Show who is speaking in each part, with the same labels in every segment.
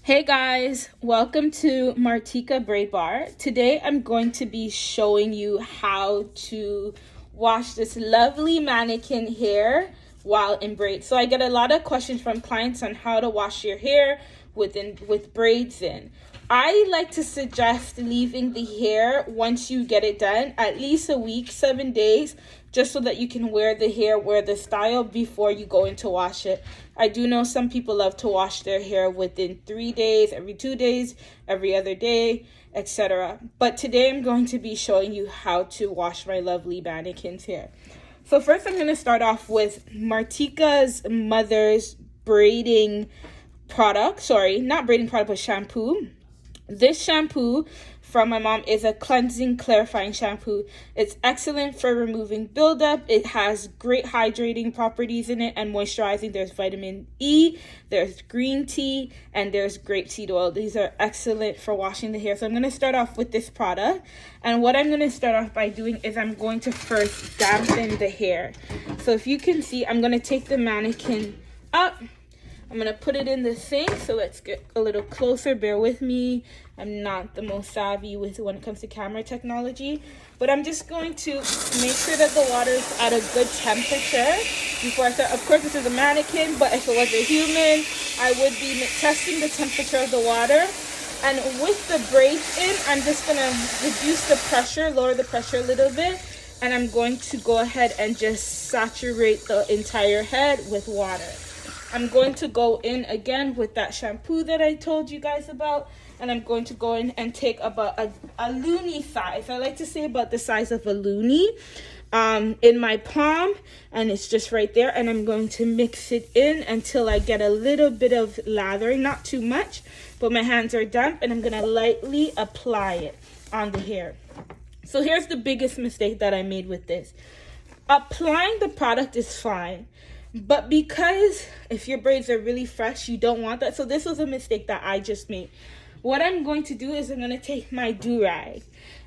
Speaker 1: Hey guys, welcome to Martika Braid Bar. Today I'm going to be showing you how to wash this lovely mannequin hair while in braids. So I get a lot of questions from clients on how to wash your hair with braids in. I like to suggest leaving the hair once you get it done at least a week, 7 days, just so that you can wear the style before you go in to wash it. I do know some people love to wash their hair within 3 days, every 2 days, every other day, etc. But today I'm going to be showing you how to wash my lovely mannequin's hair. So first I'm going to start off with Martika's mother's braiding product. Sorry, not braiding product, but shampoo. This shampoo from my mom is a cleansing, clarifying shampoo. It's excellent for removing buildup. It has great hydrating properties in it and moisturizing. There's vitamin E, there's green tea, and there's grapeseed oil. These are excellent for washing the hair. So I'm going to start off with this product. And what I'm going to start off by doing is I'm going to first dampen the hair. So if you can see, I'm going to take the mannequin up. I'm going to put it in the sink, so let's get a little closer. Bear with me. I'm not the most savvy when it comes to camera technology, but I'm just going to make sure that the water is at a good temperature before I start. Of course, this is a mannequin, but if it was a human, I would be testing the temperature of the water. And with the braids in, I'm just going to reduce the pressure, lower the pressure a little bit, and I'm going to go ahead and just saturate the entire head with water. I'm going to go in again with that shampoo that I told you guys about, and I'm going to go in and take about a loonie size. I like to say about the size of a loonie in my palm, and it's just right there, and I'm going to mix it in until I get a little bit of lathering, not too much, but my hands are damp, and I'm going to lightly apply it on the hair. So here's the biggest mistake that I made with this. Applying the product is fine, but because if your braids are really fresh, you don't want that. So this was a mistake that I just made. What I'm going to do is I'm going to take my do-rag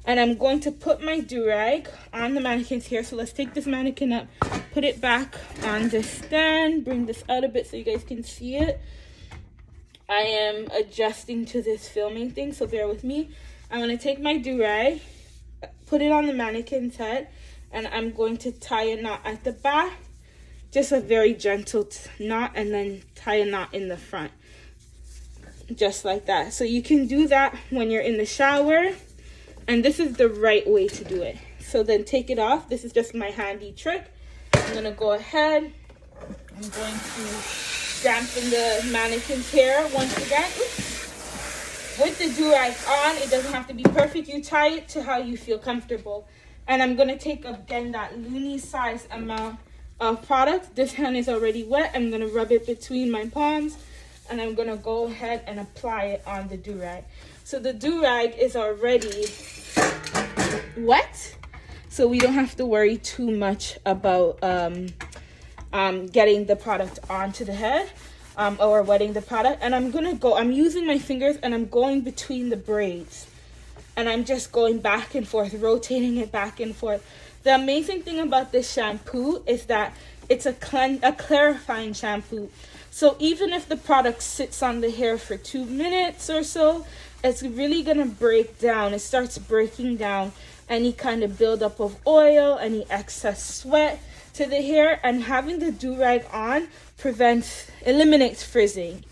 Speaker 1: and I'm going to put my do-rag on the mannequin's hair. So let's take this mannequin up, put it back on the stand, bring this out a bit so you guys can see it. I am adjusting to this filming thing, so bear with me. I'm going to take my do-rag, put it on the mannequin's head, and I'm going to tie a knot at the back. Just a very gentle knot, and then tie a knot in the front. Just like that. So you can do that when you're in the shower, and this is the right way to do it. So then take it off. This is just my handy trick. I'm going to go ahead. I'm going to dampen the mannequin's hair once again. With the do-rag on, it doesn't have to be perfect. You tie it to how you feel comfortable. And I'm going to take, again, that loonie size amount of product. This hand is already wet. I'm going to rub it between my palms, and I'm going to go ahead and apply it on the do-rag. So the do-rag is already wet, so we don't have to worry too much about getting the product onto the head or wetting the product. And I'm using my fingers and I'm going between the braids, and I'm just going back and forth, rotating it back and forth. The amazing thing about this shampoo is that it's a clarifying shampoo. So even if the product sits on the hair for 2 minutes or so, it's really going to break down. It starts breaking down any kind of buildup of oil, any excess sweat to the hair. And having the do-rag on eliminates frizzing.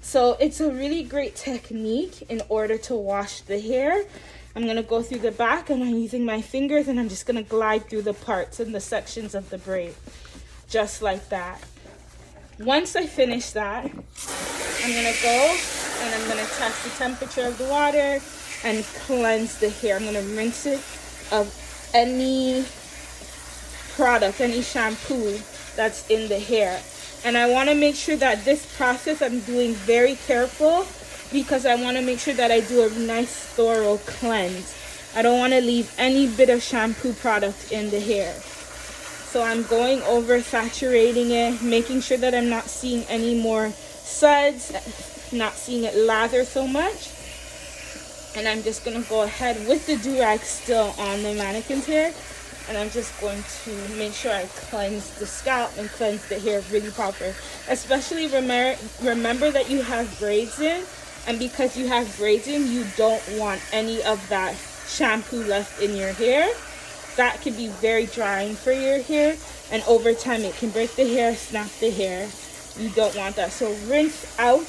Speaker 1: So it's a really great technique in order to wash the hair. I'm going to go through the back, and I'm using my fingers, and I'm just going to glide through the parts and the sections of the braid. Just like that. Once I finish that, I'm going to go and I'm going to test the temperature of the water and cleanse the hair. I'm going to rinse it of any product, any shampoo that's in the hair. And I want to make sure that this process I'm doing very careful, because I want to make sure that I do a nice thorough cleanse. I don't want to leave any bit of shampoo product in the hair. So I'm going over, saturating it, making sure that I'm not seeing any more suds, not seeing it lather so much. And I'm just going to go ahead with the do-rag still on the mannequin's hair. And I'm just going to make sure I cleanse the scalp and cleanse the hair really proper. Especially remember that you have braids in. And because you have braids in, you don't want any of that shampoo left in your hair. That can be very drying for your hair, and over time it can break the hair, snap the hair. You don't want that. So rinse out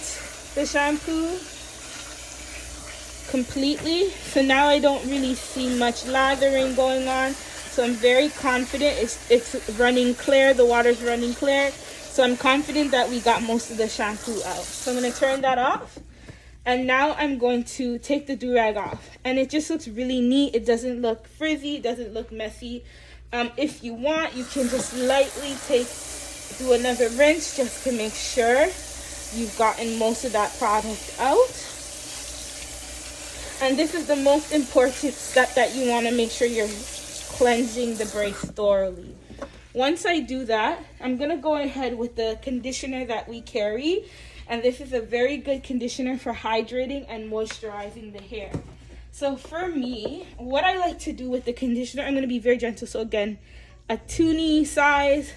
Speaker 1: the shampoo completely. So now I don't really see much lathering going on, so I'm very confident it's running clear. The water's running clear, so I'm confident that we got most of the shampoo out. So I'm going to turn that off, and now I'm going to take the do-rag off, and it just looks really neat. It doesn't look frizzy, it doesn't look messy. If you want, you can just lightly do another rinse just to make sure you've gotten most of that product out. And this is the most important step, that you want to make sure you're cleansing the braids thoroughly. Once I do that, I'm going to go ahead with the conditioner that we carry. And this is a very good conditioner for hydrating and moisturizing the hair. So for me, what I like to do with the conditioner, I'm going to be very gentle. So again, a 2-knee size,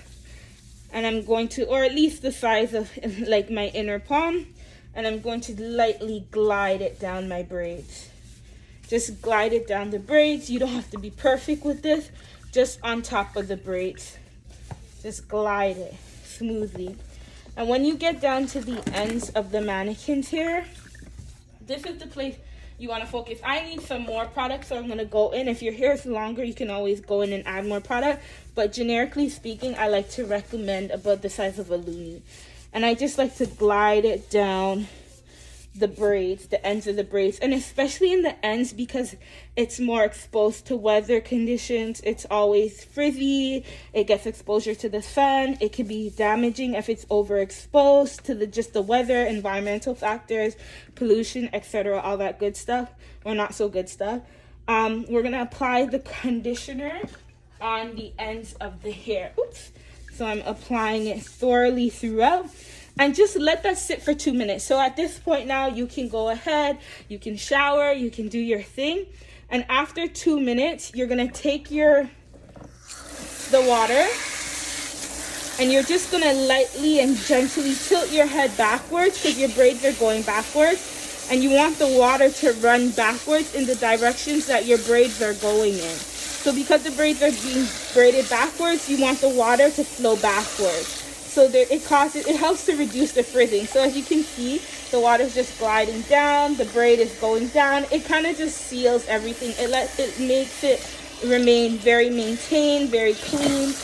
Speaker 1: and I'm going to, or at least the size of like my inner palm, and I'm going to lightly glide it down my braids. Just glide it down the braids. You don't have to be perfect with this, just on top of the braids. Just glide it smoothly. And when you get down to the ends of the mannequin's hair, this is the place you want to focus. I need some more product, so I'm going to go in. If your hair is longer, you can always go in and add more product. But generically speaking, I like to recommend about the size of a loonie. And I just like to glide it down the braids, the ends of the braids, and especially in the ends because it's more exposed to weather conditions. It's always frizzy, it gets exposure to the sun, it can be damaging if it's overexposed to just the weather, environmental factors, pollution, etc., all that good stuff, or not so good stuff. We're gonna apply the conditioner on the ends of the hair. Oops. So I'm applying it thoroughly throughout. And just let that sit for 2 minutes. So at this point now, you can go ahead, you can shower, you can do your thing. And after 2 minutes, you're gonna take the water, and you're just gonna lightly and gently tilt your head backwards because your braids are going backwards. And you want the water to run backwards in the directions that your braids are going in. So because the braids are being braided backwards, you want the water to flow backwards. So it helps to reduce the frizzing. So as you can see, the water is just gliding down, the braid is going down. It kind of just seals everything. It makes it remain very maintained, very clean.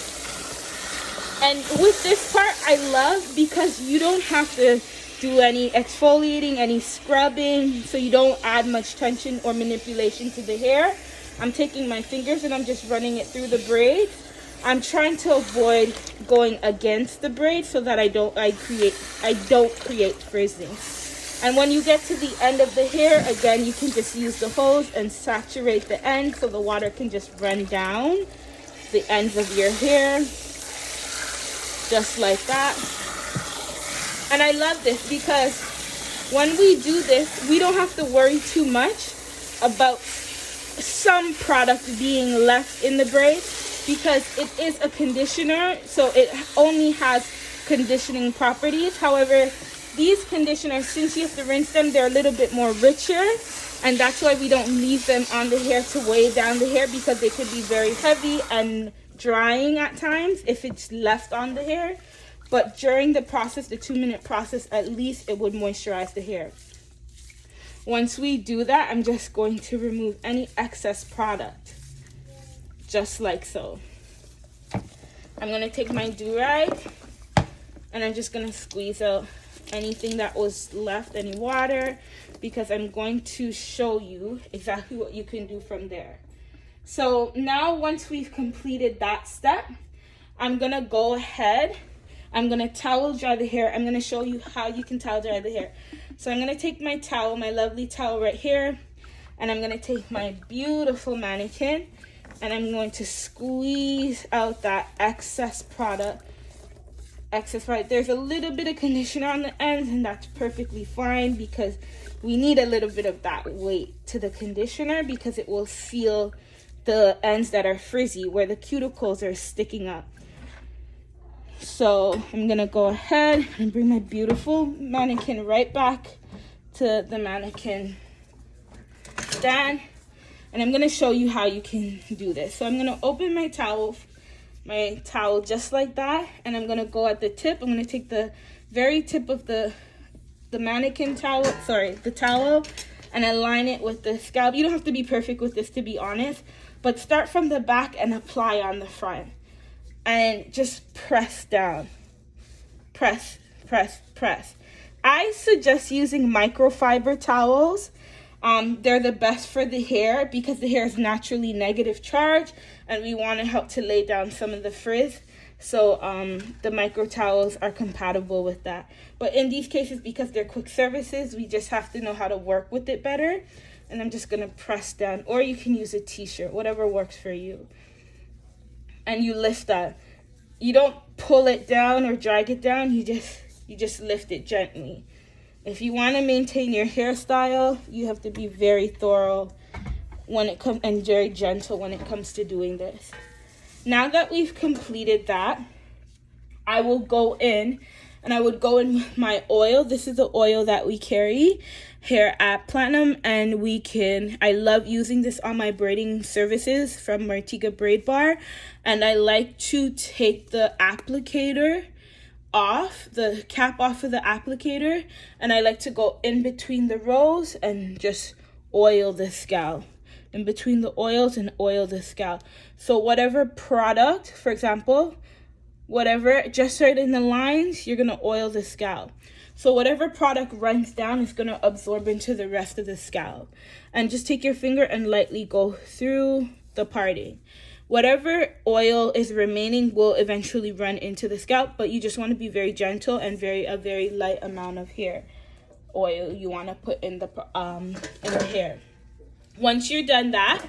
Speaker 1: And with this part, I love because you don't have to do any exfoliating, any scrubbing, so you don't add much tension or manipulation to the hair. I'm taking my fingers and I'm just running it through the braid. I'm trying to avoid going against the braid so that I don't create frizzing. And when you get to the end of the hair, again, you can just use the hose and saturate the end so the water can just run down the ends of your hair, just like that. And I love this because when we do this, we don't have to worry too much about some product being left in the braid, because it is a conditioner, so it only has conditioning properties. However, these conditioners, since you have to rinse them, they're a little bit more richer, and that's why we don't leave them on the hair to weigh down the hair, because they could be very heavy and drying at times if it's left on the hair. But during the process, the 2-minute process, at least it would moisturize the hair. Once we do that, I'm just going to remove any excess product. Just like so. I'm going to take my do-rag and I'm just going to squeeze out anything that was left, any water, because I'm going to show you exactly what you can do from there. So now once we've completed that step, I'm going to go ahead, I'm going to towel dry the hair. I'm going to show you how you can towel dry the hair. So I'm going to take my towel, my lovely towel right here, and I'm going to take my beautiful mannequin, and I'm going to squeeze out that excess product. There's a little bit of conditioner on the ends, and that's perfectly fine because we need a little bit of that weight to the conditioner because it will seal the ends that are frizzy where the cuticles are sticking up. So I'm gonna go ahead and bring my beautiful mannequin right back to the mannequin stand, and I'm gonna show you how you can do this. So I'm gonna open my towel just like that, and I'm gonna go at the tip. I'm gonna take the very tip of the mannequin towel, the towel, and align it with the scalp. You don't have to be perfect with this, to be honest, but start from the back and apply on the front, and just press down. Press, press, press. I suggest using microfiber towels. They're the best for the hair because the hair is naturally negative charge, and we want to help to lay down some of the frizz. So the micro towels are compatible with that. But in these cases, because they're quick services, we just have to know how to work with it better. And I'm just gonna press down, or you can use a t-shirt, whatever works for you. And you lift that. You don't pull it down or drag it down, you just lift it gently. If you want to maintain your hairstyle, you have to be very thorough when it comes, and very gentle when it comes to doing this. Now that we've completed that, I will go in, and I would go in with my oil. This is the oil that we carry here at Platinum, and I love using this on my braiding services from Martika Braid Bar, and I like to take the applicator off, the cap off of the applicator, and I like to go in between the rows and just oil the scalp. In between the oils and oil the scalp. So whatever product, for example, just right in the lines, you're gonna oil the scalp. So whatever product runs down is gonna absorb into the rest of the scalp. And just take your finger and lightly go through the parting. Whatever oil is remaining will eventually run into the scalp, but you just want to be very gentle and a very light amount of hair oil you want to put in the hair. Once you're done that,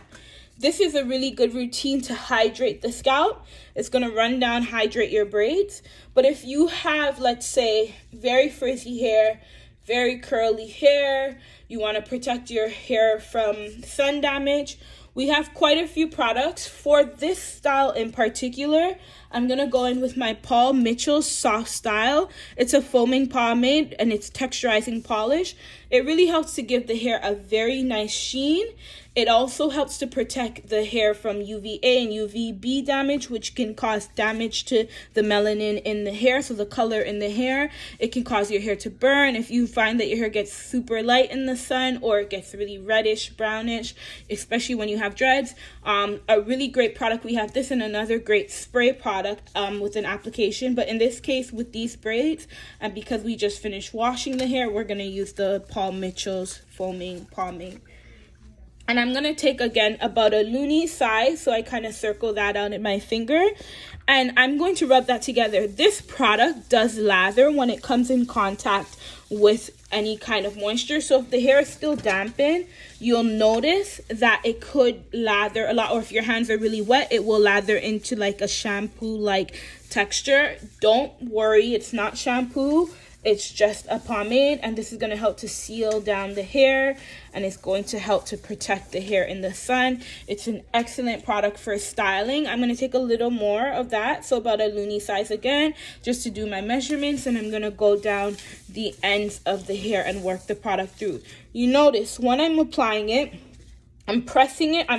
Speaker 1: this is a really good routine to hydrate the scalp. It's going to run down, hydrate your braids. But if you have, let's say, very frizzy hair, very curly hair, you want to protect your hair from sun damage, we have quite a few products. For this style in particular, I'm going to go in with my Paul Mitchell Soft Style. It's a foaming pomade, and it's texturizing polish. It really helps to give the hair a very nice sheen. It also helps to protect the hair from UVA and UVB damage, which can cause damage to the melanin in the hair, so the color in the hair. It can cause your hair to burn if you find that your hair gets super light in the sun, or it gets really reddish, brownish, especially when you have dreads. A really great product, we have this and another great spray product with an application, but in this case with these braids, and because we just finished washing the hair, we're going to use the Paul Mitchell's foaming pomade. And I'm going to take, again, about a loonie size, so I kind of circle that out in my finger. And I'm going to rub that together. This product does lather when it comes in contact with any kind of moisture. So if the hair is still dampened, you'll notice that it could lather a lot. Or if your hands are really wet, it will lather into like a shampoo-like texture. Don't worry, it's not shampoo. It's just a pomade, and this is going to help to seal down the hair, and it's going to help to protect the hair in the sun. It's an excellent product for styling. I'm going to take a little more of that, so about a loonie size again, just to do my measurements, and I'm going to go down the ends of the hair and work the product through. You notice when I'm applying it, I'm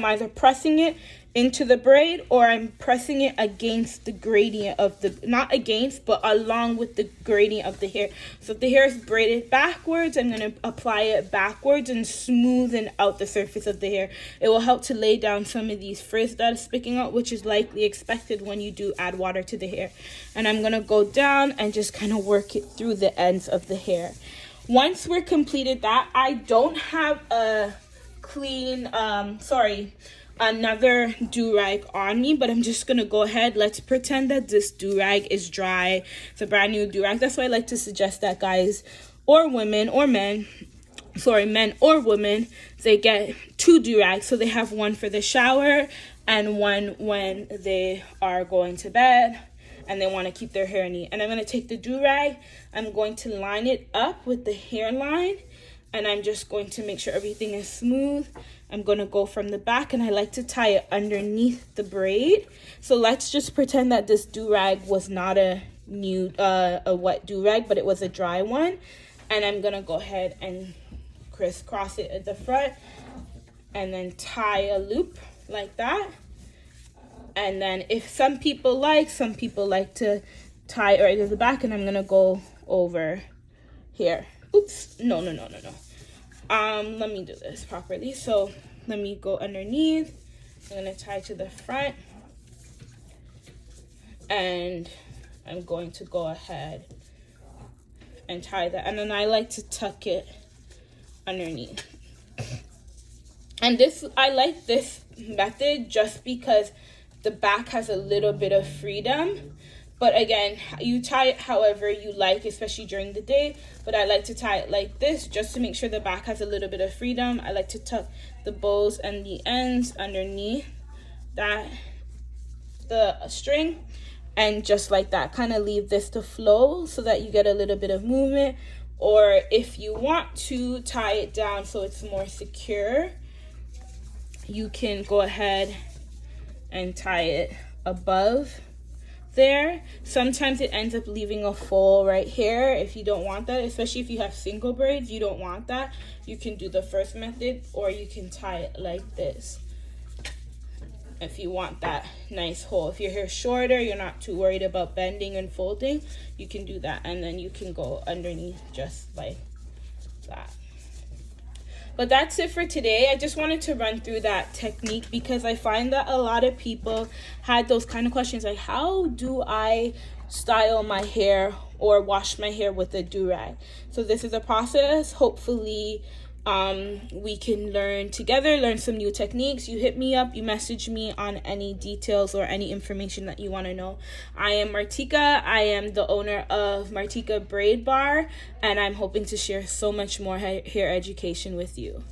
Speaker 1: either pressing it into the braid, or I'm pressing it against the gradient of not against, but along with the gradient of the hair. So if the hair is braided backwards, I'm going to apply it backwards and smoothen out the surface of the hair. It will help to lay down some of these frizz that is sticking out, which is likely expected when you do add water to the hair. And I'm going to go down and just kind of work it through the ends of the hair. Once we're completed that, I don't have a clean, another do-rag on me, but I'm just gonna go ahead. Let's pretend that this do-rag is dry. It's a brand new do-rag. That's why I like to suggest that guys or women or men or women, they get 2 do-rags. So they have one for the shower and one when they are going to bed and they want to keep their hair neat. And I'm going to take the do-rag, I'm going to line it up with the hairline, and I'm just going to make sure everything is smooth. I'm going to go from the back, and I like to tie it underneath the braid. So let's just pretend that this do-rag was not a wet do-rag, but it was a dry one. And I'm going to go ahead and crisscross it at the front and then tie a loop like that. And then if some people like to tie right at the back, and I'm gonna go over here. Oops, no. Let me do this properly. So let me go underneath. I'm gonna tie to the front, and I'm going to go ahead and tie that. And then I like to tuck it underneath. And I like this method just because the back has a little bit of freedom. But again, you tie it however you like, especially during the day. But I like to tie it like this just to make sure the back has a little bit of freedom. I like to tuck the bows and the ends underneath the string. And just like that, kind of leave this to flow so that you get a little bit of movement. Or if you want to tie it down so it's more secure, you can go ahead and tie it above there. Sometimes it ends up leaving a fold right here if you don't want that, especially if you have single braids, you don't want that. You can do the first method, or you can tie it like this if you want that nice hole. If your hair's shorter, you're not too worried about bending and folding, you can do that, and then you can go underneath just like that. But that's it for today. I just wanted to run through that technique because I find that a lot of people had those kind of questions like, how do I style my hair or wash my hair with a do-rag? So this is a process. Hopefully we can learn together, learn some new techniques. You hit me up, you message me on any details or any information that you want to know. I am Martika. I am the owner of Martika Braid Bar, and I'm hoping to share so much more hair education with you.